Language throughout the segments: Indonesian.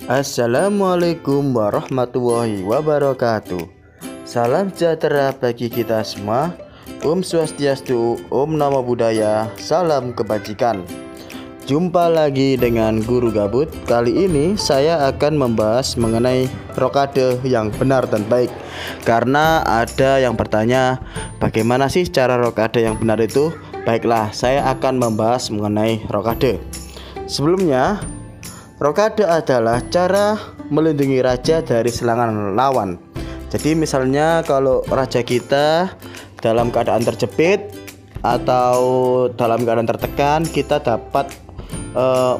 Assalamualaikum warahmatullahi wabarakatuh. Salam sejahtera bagi kita semua. Om Swastiastu, Om Namo Buddhaya, salam kebajikan. Jumpa lagi dengan Guru Gabut. Kali ini saya akan membahas mengenai rokade yang benar dan baik. Karena ada yang bertanya, bagaimana sih cara rokade yang benar itu? Baiklah, saya akan membahas mengenai rokade. Sebelumnya, rokade adalah cara melindungi raja dari serangan lawan. Jadi misalnya kalau raja kita dalam keadaan terjepit atau dalam keadaan tertekan, kita dapat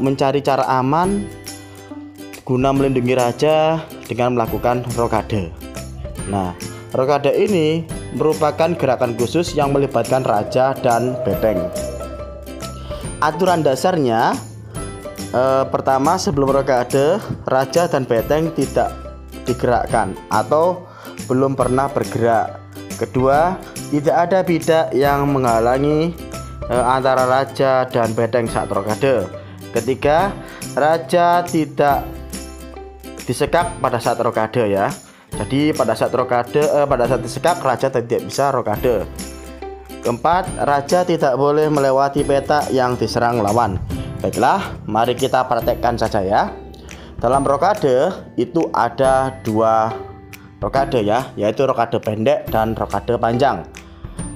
mencari cara aman guna melindungi raja dengan melakukan rokade. Nah, rokade ini merupakan gerakan khusus yang melibatkan raja dan benteng. Aturan dasarnya, pertama, sebelum rokade, raja dan benteng tidak digerakkan atau belum pernah bergerak. Kedua, tidak ada bidak yang menghalangi antara raja dan benteng saat rokade. Ketiga, raja tidak disekak pada saat rokade ya. Jadi pada saat disekak, raja tidak bisa rokade. Keempat, raja tidak boleh melewati petak yang diserang lawan. Baiklah, mari kita praktekkan saja ya. Dalam rokade itu ada dua rokade ya, yaitu rokade pendek dan rokade panjang.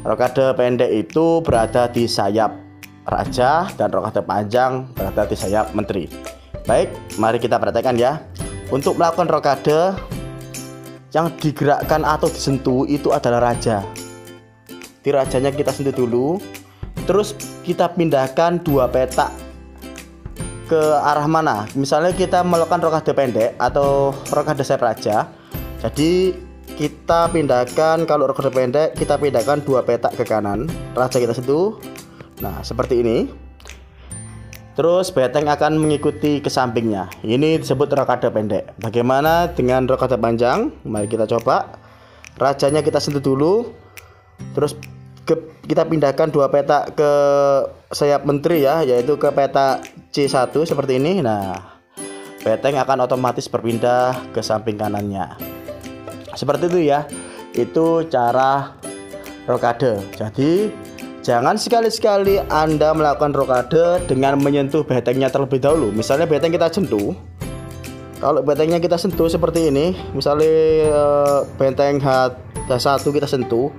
Rokade pendek itu berada di sayap raja dan rokade panjang berada di sayap menteri. Baik, mari kita praktekkan ya. Untuk melakukan rokade, yang digerakkan atau disentuh itu adalah raja. Di rajanya kita sentuh dulu, terus kita pindahkan dua petak ke arah mana. Misalnya kita melakukan rokade pendek atau rokade sayap raja, jadi kita pindahkan, kalau rokade pendek kita pindahkan dua petak ke kanan, raja kita sentuh. Nah, seperti ini. Terus benteng akan mengikuti ke sampingnya. Ini disebut rokade pendek. Bagaimana dengan rokade panjang? Mari kita coba. Rajanya kita sentuh dulu, terus kita pindahkan dua petak ke sayap menteri ya, yaitu ke petak C1 seperti ini. Nah, benteng akan otomatis berpindah ke samping kanannya. Seperti itu ya. Itu cara rokade. Jadi jangan sekali-sekali Anda melakukan rokade dengan menyentuh bentengnya terlebih dahulu. Misalnya benteng kita sentuh. Kalau bentengnya kita sentuh seperti ini, misalnya benteng H1 kita sentuh,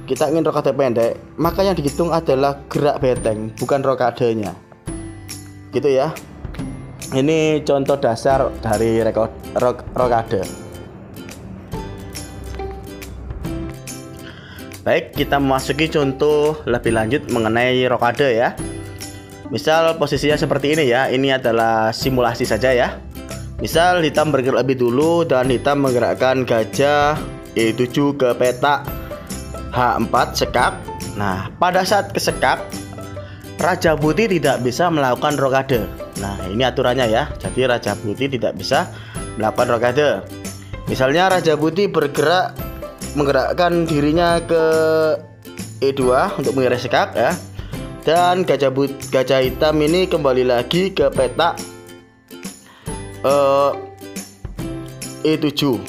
kita ingin rokade pendek, maka yang dihitung adalah gerak benteng, bukan rokadenya. Gitu ya. Ini contoh dasar dari rokade. Baik, kita memasuki contoh lebih lanjut mengenai rokade ya. Misal posisinya seperti ini ya. Ini adalah simulasi saja ya. Misal hitam bergerak lebih dulu dan hitam menggerakkan gajah E7 ke petak H4 sekak. Nah, pada saat kesekak, Raja Putih tidak bisa melakukan rokade. Nah, ini aturannya ya. Jadi Raja Putih tidak bisa melakukan rokade. Misalnya Raja Putih menggerakkan dirinya ke E2 untuk mengiris sekak ya. Dan gajah hitam ini kembali lagi ke petak E7.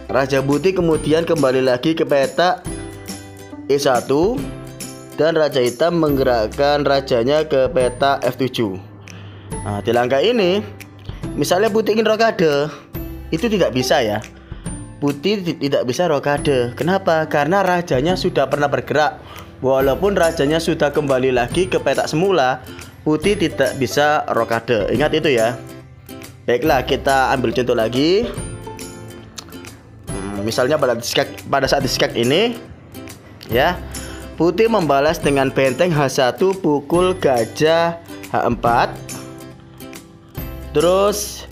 Raja Putih kemudian kembali lagi ke petak E1 dan Raja Hitam menggerakkan rajanya ke petak F7. Nah, di langkah ini, misalnya Putih ingin rokade, itu tidak bisa ya. Putih tidak bisa rokade. Kenapa? Karena rajanya sudah pernah bergerak. Walaupun rajanya sudah kembali lagi ke petak semula, Putih tidak bisa rokade. Ingat itu ya. Baiklah, kita ambil contoh lagi. Misalnya pada saat disekak ini ya, Putih membalas dengan benteng H1 pukul gajah H4. Terus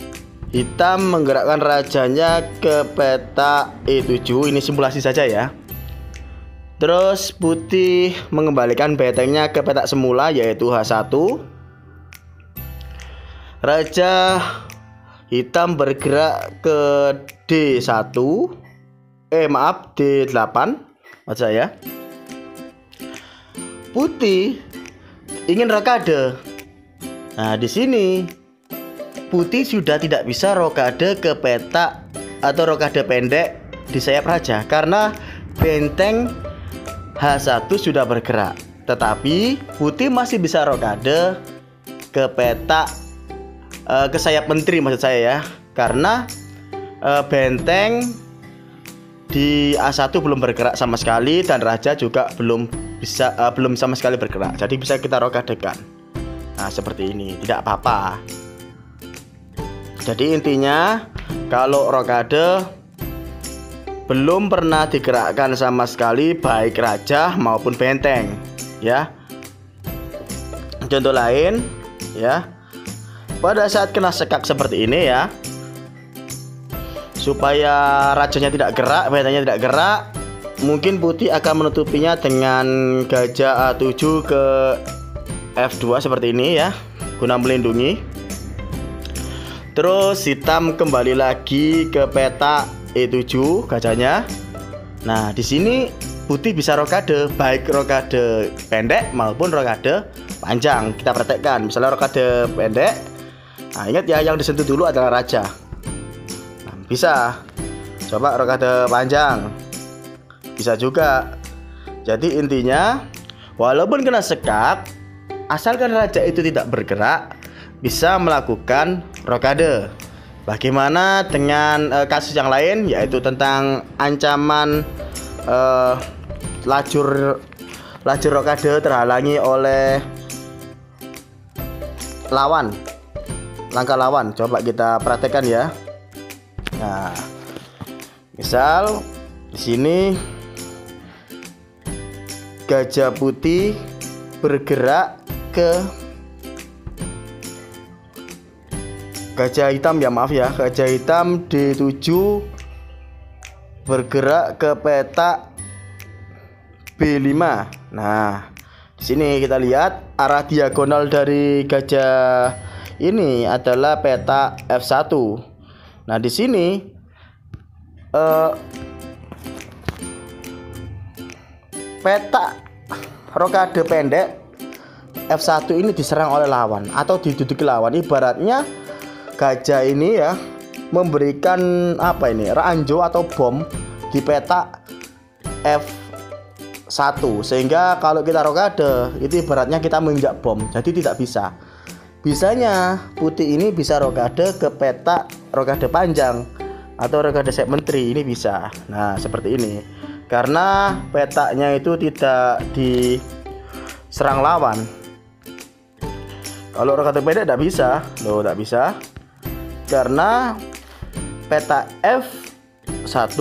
hitam menggerakkan rajanya ke petak E7. Ini simulasi saja ya. Terus putih mengembalikan bentengnya ke petak semula, yaitu H1. Raja hitam bergerak ke D1. D8 maksud saya. Putih ingin rokade. Nah, di sini putih sudah tidak bisa rokade ke petak atau rokade pendek di sayap raja karena benteng H1 sudah bergerak. Tetapi putih masih bisa rokade ke petak ke sayap menteri maksud saya ya, karena benteng di A1 belum bergerak sama sekali dan raja juga belum sama sekali bergerak. Jadi bisa kita rokadekan. Nah, seperti ini, tidak apa-apa. Jadi intinya kalau rokade belum pernah digerakkan sama sekali baik raja maupun benteng ya. Contoh lain ya, pada saat kena sekak seperti ini ya, supaya rajanya tidak gerak, bentengnya tidak gerak, mungkin putih akan menutupinya dengan gajah A7 ke F2 seperti ini ya, guna melindungi. Terus hitam kembali lagi ke peta E7 gajahnya. Nah, di sini putih bisa rokade, baik rokade pendek maupun rokade panjang. Kita praktekkan. Misalnya rokade pendek. Nah, ingat ya, yang disentuh dulu adalah raja. Nah, bisa. Coba rokade panjang. Bisa juga. Jadi intinya, walaupun kena sekak, asalkan raja itu tidak bergerak, bisa melakukan rokade. Bagaimana dengan kasus yang lain, yaitu tentang ancaman lajur rokade terhalangi oleh lawan, langkah lawan. Coba kita praktekkan ya. Nah, misal di sini gajah putih bergerak ke gajah hitam ya, maaf ya, gajah hitam D7 bergerak ke petak B5. Nah, di sini kita lihat arah diagonal dari gajah ini adalah petak F1. Nah, di sini petak rokade pendek F1 ini diserang oleh lawan atau diduduki lawan. Ibaratnya gajah ini ya memberikan apa ini, ranjau atau bom di petak F1, sehingga kalau kita rokade itu ibaratnya kita menginjak bom, jadi tidak bisa. Bisanya putih ini bisa rokade ke petak rokade panjang atau rokade sayap menteri, ini bisa. Nah, seperti ini, karena petaknya itu tidak diserang lawan. Kalau rokade pendek tidak bisa, loh, tidak bisa, karena peta F1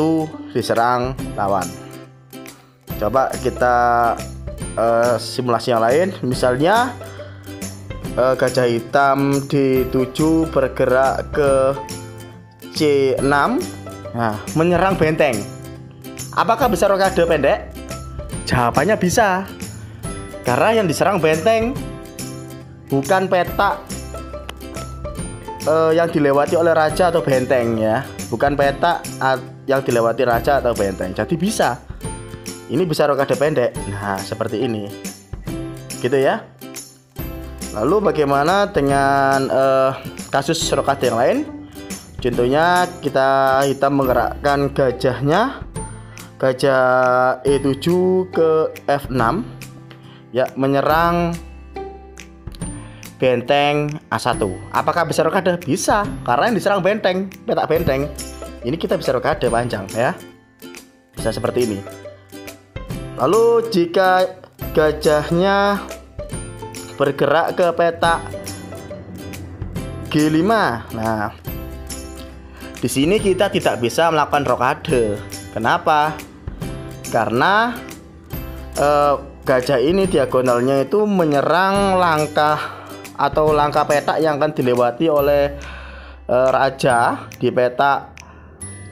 diserang lawan. Coba kita simulasi yang lain. Misalnya gajah hitam D7 bergerak ke C6, nah, menyerang benteng. Apakah bisa rokade pendek? Jawabannya bisa, karena yang diserang benteng bukan petak yang dilewati oleh raja atau benteng ya, bukan petak yang dilewati raja atau benteng. Jadi bisa, ini bisa rokade pendek. Nah, seperti ini, gitu ya. Lalu bagaimana dengan kasus rokade yang lain? Contohnya kita hitam menggerakkan gajahnya, gajah E7 ke F6 ya, menyerang benteng A1. Apakah bisa rokade? Bisa, karena yang diserang benteng, petak benteng. Ini kita bisa rokade panjang ya. Bisa seperti ini. Lalu jika gajahnya bergerak ke petak G5. Nah, di sini kita tidak bisa melakukan rokade. Kenapa? Karena gajah ini diagonalnya itu menyerang langkah petak yang akan dilewati oleh raja di petak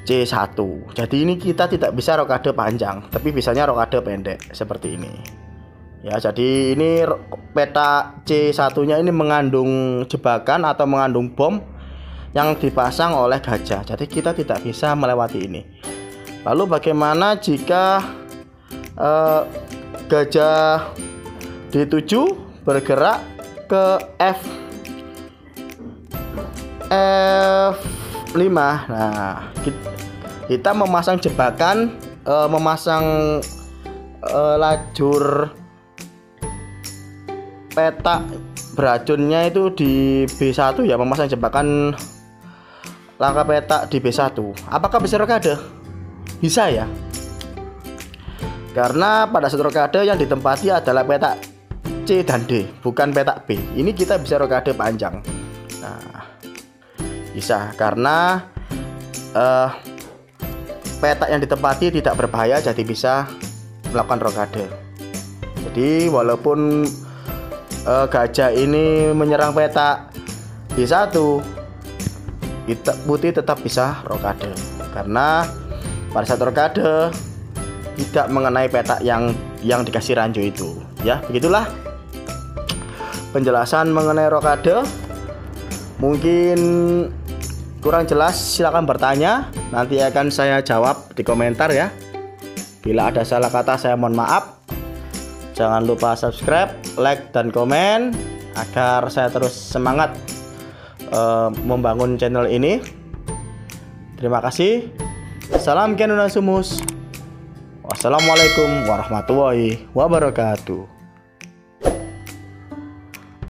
C1. Jadi ini kita tidak bisa rokade panjang, tapi bisanya rokade pendek seperti ini. Ya, jadi ini petak C1-nya ini mengandung jebakan atau mengandung bom yang dipasang oleh gajah. Jadi kita tidak bisa melewati ini. Lalu bagaimana jika gajah D7 bergerak ke F5. Nah, kita memasang jebakan, memasang lajur peta beracunnya itu di B1 ya, memasang jebakan langkah peta di B1. Apakah bisa rokade? Bisa ya, karena pada satu rokade yang ditempati adalah peta C dan D, bukan peta B. Ini kita bisa rokade panjang. Nah, bisa karena peta yang ditempati tidak berbahaya, jadi bisa melakukan rokade. Jadi walaupun gajah ini menyerang peta B1, putih tetap bisa rokade karena pada saat rokade tidak mengenai peta yang dikasih ranjau itu. Ya, begitulah penjelasan mengenai rokade. Mungkin kurang jelas, silakan bertanya, nanti akan saya jawab di komentar ya. Bila ada salah kata saya mohon maaf. Jangan lupa subscribe, like, dan komen agar saya terus semangat membangun channel ini. Terima kasih. Salam Kenuna Sumus. Wassalamualaikum warahmatullahi wabarakatuh.